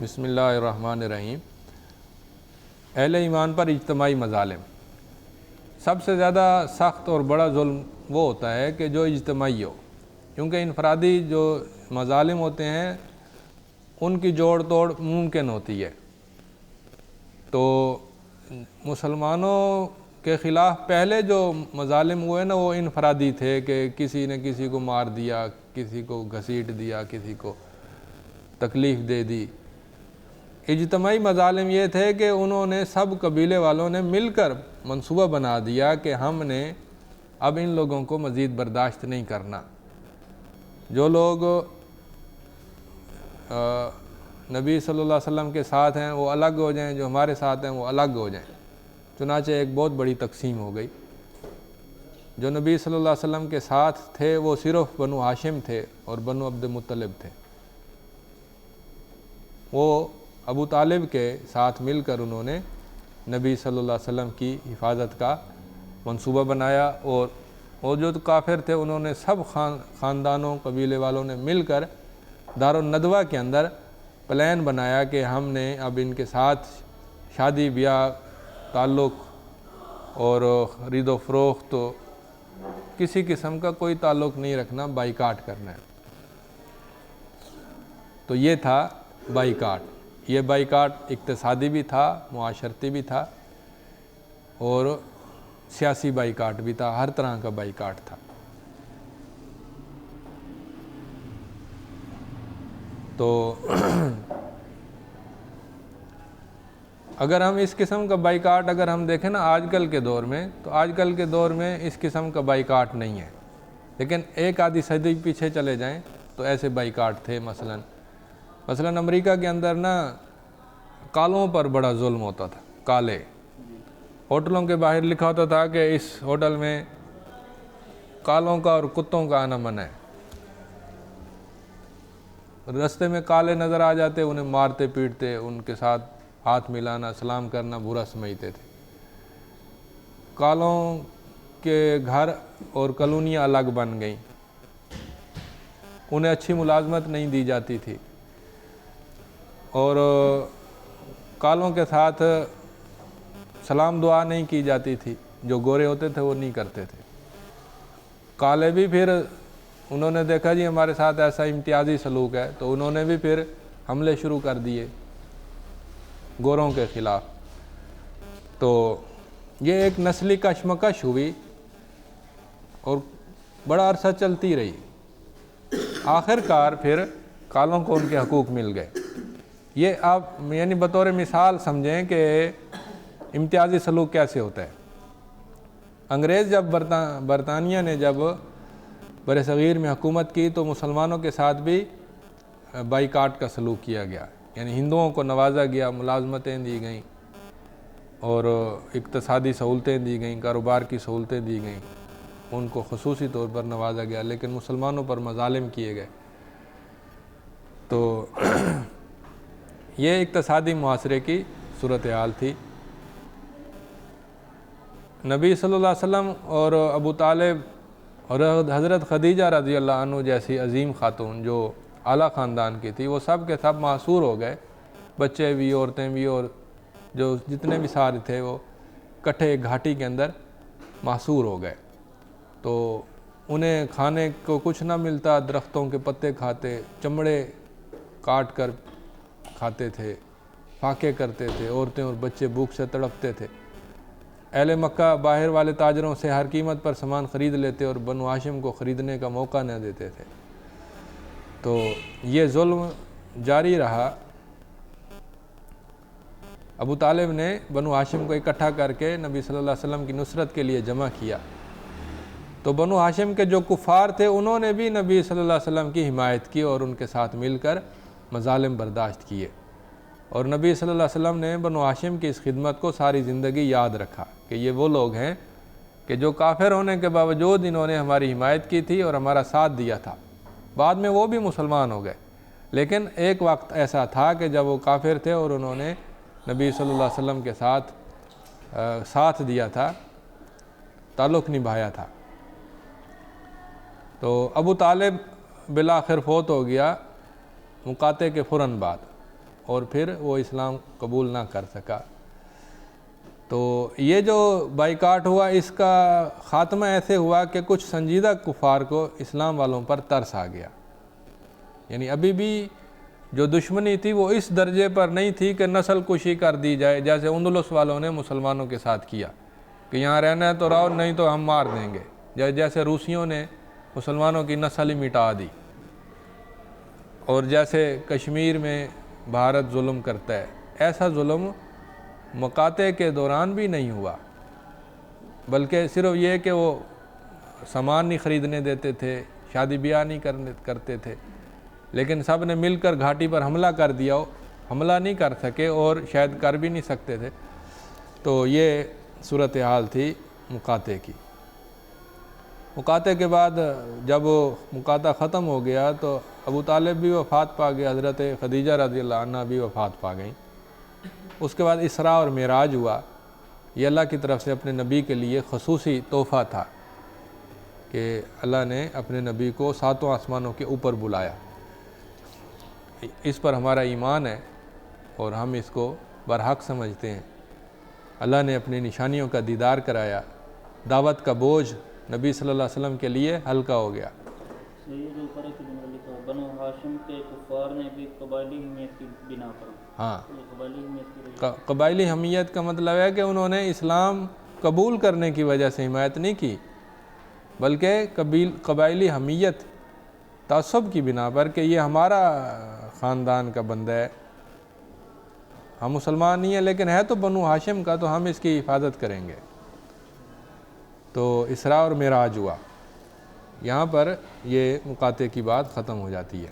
بسم اللہ الرحمن الرحیم۔ اہل ایمان پر اجتماعی مظالم۔ سب سے زیادہ سخت اور بڑا ظلم وہ ہوتا ہے کہ جو اجتماعی ہو، کیونکہ انفرادی جو مظالم ہوتے ہیں ان کی جوڑ توڑ ممکن ہوتی ہے۔ تو مسلمانوں کے خلاف پہلے جو مظالم ہوئے نا وہ انفرادی تھے کہ کسی نے کسی کو مار دیا، کسی کو گھسیٹ دیا، کسی کو تکلیف دے دی۔ اجتماعی مظالم یہ تھے کہ انہوں نے سب قبیلے والوں نے مل کر منصوبہ بنا دیا کہ ہم نے اب ان لوگوں کو مزید برداشت نہیں کرنا۔ جو لوگ نبی صلی اللہ علیہ وسلم کے ساتھ ہیں وہ الگ ہو جائیں، جو ہمارے ساتھ ہیں وہ الگ ہو جائیں۔ چنانچہ ایک بہت بڑی تقسیم ہو گئی۔ جو نبی صلی اللہ علیہ وسلم کے ساتھ تھے وہ صرف بنو ہاشم تھے اور بنو عبد المطلب تھے۔ وہ ابو طالب کے ساتھ مل کر انہوں نے نبی صلی اللہ علیہ وسلم کی حفاظت کا منصوبہ بنایا، اور جو کافر تھے انہوں نے سب خاندانوں قبیلے والوں نے مل کر دارالندوہ کے اندر پلان بنایا کہ ہم نے اب ان کے ساتھ شادی بیاہ تعلق اور خرید و فروخت تو کسی قسم کا کوئی تعلق نہیں رکھنا، بائیکاٹ کرنا ہے۔ تو یہ تھا بائیکاٹ۔ یہ بائیکاٹ اقتصادی بھی تھا، معاشرتی بھی تھا اور سیاسی بائیکاٹ بھی تھا، ہر طرح کا بائیکاٹ تھا۔ تو اگر ہم اس قسم کا بائیکاٹ اگر ہم دیکھیں نا آج کل کے دور میں، تو آج کل کے دور میں اس قسم کا بائیکاٹ نہیں ہے، لیکن ایک آدھی صدی پیچھے چلے جائیں تو ایسے بائیکاٹ تھے۔ مثلا امریکہ کے اندر نا کالوں پر بڑا ظلم ہوتا تھا۔ کالے ہوٹلوں کے باہر لکھا ہوتا تھا کہ اس ہوٹل میں کالوں کا اور کتوں کا آنا منع ہے۔ رستے میں کالے نظر آ جاتے، انہیں مارتے پیٹتے، ان کے ساتھ ہاتھ ملانا سلام کرنا برا سمجھتے تھے۔ کالوں کے گھر اور کالونیاں الگ بن گئیں، انہیں اچھی ملازمت نہیں دی جاتی تھی، اور کالوں کے ساتھ سلام دعا نہیں کی جاتی تھی، جو گورے ہوتے تھے وہ نہیں کرتے تھے۔ کالے بھی پھر انہوں نے دیکھا جی ہمارے ساتھ ایسا امتیازی سلوک ہے، تو انہوں نے بھی پھر حملے شروع کر دیے گوروں کے خلاف۔ تو یہ ایک نسلی کشمکش ہوئی اور بڑا عرصہ چلتی رہی۔ آخر کار پھر کالوں کو ان کے حقوق مل گئے۔ یہ آپ یعنی بطور مثال سمجھیں کہ امتیازی سلوک کیسے ہوتا ہے۔ انگریز جب برطانیہ نے جب بر صغیر میں حکومت کی تو مسلمانوں کے ساتھ بھی بائیکاٹ کا سلوک کیا گیا، یعنی ہندوؤں کو نوازا گیا، ملازمتیں دی گئیں اور اقتصادی سہولتیں دی گئیں، کاروبار کی سہولتیں دی گئیں، ان کو خصوصی طور پر نوازا گیا، لیکن مسلمانوں پر مظالم کیے گئے۔ تو یہ اقتصادی معاشرے کی صورتحال تھی۔ نبی صلی اللہ علیہ وسلم اور ابو طالب اور حضرت خدیجہ رضی اللہ عنہ جیسی عظیم خاتون جو اعلیٰ خاندان کی تھی، وہ سب کے سب محصور ہو گئے، بچے بھی، عورتیں بھی، اور جو جتنے بھی سارے تھے وہ کٹھے گھاٹی کے اندر محصور ہو گئے۔ تو انہیں کھانے کو کچھ نہ ملتا، درختوں کے پتے کھاتے، چمڑے کاٹ کر کھاتے تھے، فاقے کرتے تھے، عورتیں اور بچے بھوک سے تڑپتے تھے۔ اہل مکہ باہر والے تاجروں سے ہر قیمت پر سامان خرید لیتے اور بنو ہاشم کو خریدنے کا موقع نہ دیتے تھے۔ تو یہ ظلم جاری رہا۔ ابو طالب نے بنو ہاشم کو اکٹھا کر کے نبی صلی اللہ علیہ وسلم کی نصرت کے لیے جمع کیا۔ تو بنو ہاشم کے جو کفار تھے انہوں نے بھی نبی صلی اللہ علیہ وسلم کی حمایت کی اور ان کے ساتھ مل کر مظالم برداشت کیے، اور نبی صلی اللہ علیہ وسلم نے بنو ہاشم کی اس خدمت کو ساری زندگی یاد رکھا کہ یہ وہ لوگ ہیں کہ جو کافر ہونے کے باوجود انہوں نے ہماری حمایت کی تھی اور ہمارا ساتھ دیا تھا۔ بعد میں وہ بھی مسلمان ہو گئے، لیکن ایک وقت ایسا تھا کہ جب وہ کافر تھے اور انہوں نے نبی صلی اللہ علیہ وسلم کے ساتھ دیا تھا، تعلق نبھایا تھا۔ تو ابو طالب بالآخر فوت ہو گیا مقاطع کے فوراً بعد، اور پھر وہ اسلام قبول نہ کر سکا۔ تو یہ جو بائیکاٹ ہوا اس کا خاتمہ ایسے ہوا کہ کچھ سنجیدہ کفار کو اسلام والوں پر ترس آ گیا، یعنی ابھی بھی جو دشمنی تھی وہ اس درجے پر نہیں تھی کہ نسل کشی کر دی جائے، جیسے اندلس والوں نے مسلمانوں کے ساتھ کیا کہ یہاں رہنا ہے تو رہو، نہیں تو ہم مار دیں گے، جیسے روسیوں نے مسلمانوں کی نسل ہی مٹا دی، اور جیسے کشمیر میں بھارت ظلم کرتا ہے، ایسا ظلم مقاطع کے دوران بھی نہیں ہوا، بلکہ صرف یہ کہ وہ سامان نہیں خریدنے دیتے تھے، شادی بیاہ نہیں کرتے تھے، لیکن سب نے مل کر گھاٹی پر حملہ کر دیا، حملہ نہیں کر سکے اور شاید کر بھی نہیں سکتے تھے۔ تو یہ صورتحال تھی مقاطع کی۔ مقاطع کے بعد جب مقاطع ختم ہو گیا تو ابو طالب بھی وفات پا گئے، حضرت خدیجہ رضی اللہ عنہ بھی وفات پا گئیں۔ اس کے بعد اسراء اور معراج ہوا، یہ اللہ کی طرف سے اپنے نبی کے لیے خصوصی تحفہ تھا کہ اللہ نے اپنے نبی کو 7 آسمانوں کے اوپر بلایا۔ اس پر ہمارا ایمان ہے اور ہم اس کو برحق سمجھتے ہیں۔ اللہ نے اپنی نشانیوں کا دیدار کرایا، دعوت کا بوجھ نبی صلی اللہ علیہ وسلم کے لیے ہلکا ہو گیا۔ بنو ہاشم کے کفار نے بھی قبائلی حمیت کی بنا پر، ہاں، قبائلی حمیت کی قبائلی حمیت کا مطلب ہے کہ انہوں نے اسلام قبول کرنے کی وجہ سے حمایت نہیں کی، بلکہ قبائلی حمیت تعصب کی بنا پر کہ یہ ہمارا خاندان کا بندہ ہے، ہم مسلمان نہیں ہیں لیکن ہے تو بنو ہاشم کا، تو ہم اس کی حفاظت کریں گے۔ تو اسراء اور معراج ہوا، یہاں پر یہ مقاطع کی بات ختم ہو جاتی ہے۔